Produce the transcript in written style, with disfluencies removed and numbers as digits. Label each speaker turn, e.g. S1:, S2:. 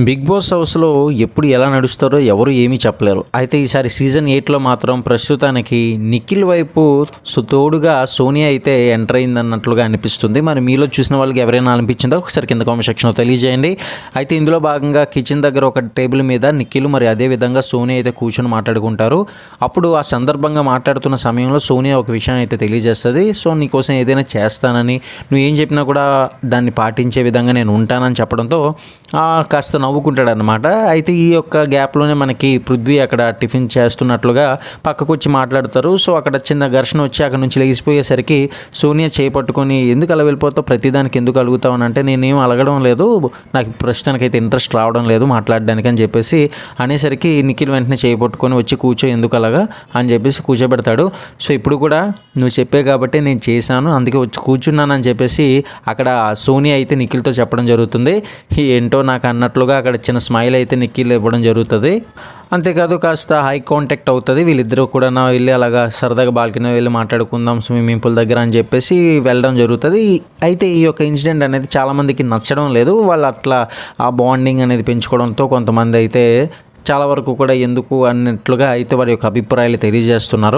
S1: Big boss హౌస్‌లో ఎప్పుడు ఎలా నడుస్తారో ఎవరు ఏమీ చెప్పలేరు. అయితే ఈసారి సీజన్ 8లో మాత్రం ప్రస్తుతానికి నిఖిల్ వైపు తోడుగా సోనియా అయితే ఎంటర్ అయిందన్నట్లుగా అనిపిస్తుంది. మరి మీలో చూసిన వాళ్ళకి ఎవరైనా అనిపించిందో ఒకసారి కింద కామెంట్ సెక్షన్‌లో తెలియజేయండి. అయితే ఇందులో భాగంగా కిచెన్ దగ్గర ఒక టేబుల్ మీద నిఖిల్ మరి అదే విధంగా సోనియా అయితే కూర్చొని మాట్లాడుకుంటారు. అప్పుడు ఆ సందర్భంగా మాట్లాడుతున్న సమయంలో సోనియా ఒక విషయాన్ని అయితే తెలియజేస్తది. సో నీకోసం ఏదైనా చేస్తానని, నువ్వు ఏం చెప్పినా కూడా దాన్ని పాటించే విధంగా నేను ఉంటానని చెప్పడంతో కాస్త నవ్వుకుంటాడనమాట. అయితే ఈ యొక్క గ్యాప్లోనే మనకి పృథ్వీ అక్కడ టిఫిన్ చేస్తున్నట్లుగా పక్కకు వచ్చి మాట్లాడతారు. సో అక్కడ చిన్న ఘర్షణ వచ్చి అక్కడ నుంచి లేచిపోయేసరికి సోనియా చేపట్టుకొని ఎందుకు అలా వెళ్ళిపోతావు, ప్రతిదానికి ఎందుకు అలుగుతావు అని అంటే నేనేం అలగడం లేదు, నాకు ప్రస్తుతానికైతే ఇంట్రెస్ట్ రావడం లేదు మాట్లాడడానికి అని చెప్పేసి అనేసరికి నిఖిల్ వెంటనే చేపట్టుకొని వచ్చి కూర్చో ఎందుకు అలాగా అని చెప్పేసి కూర్చోబెడతాడు. సో ఇప్పుడు కూడా నువ్వు చెప్పే కాబట్టి నేను చేశాను, అందుకే వచ్చి కూర్చున్నాను అని చెప్పేసి అక్కడ సోనియా అయితే నిఖిల్తో చెప్పడం జరుగుతుంది. ఏంటో నాకు అన్నట్లుగా అక్కడ చిన్న స్మైల్ అయితే నిఖిల్ ఇవ్వడం జరుగుతుంది. అంతేకాదు కాస్త హై కాంటాక్ట్ అవుతుంది. వీళ్ళిద్దరూ కూడా వెళ్ళి అలాగా సరదాగా బాల్కనీ వెళ్ళి మాట్లాడుకుందాం స్విమ్మింగ్ పూల్ దగ్గర అని చెప్పేసి వెళ్ళడం జరుగుతుంది. అయితే ఈ యొక్క ఇన్సిడెంట్ అనేది చాలామందికి నచ్చడం లేదు. వాళ్ళు అట్లా ఆ బాండింగ్ అనేది పెంచుకోవడంతో కొంతమంది అయితే చాలా వరకు కూడా ఎందుకు అన్నట్లుగా అయితే వారి యొక్క అభిప్రాయాలు తెలియజేస్తున్నారు.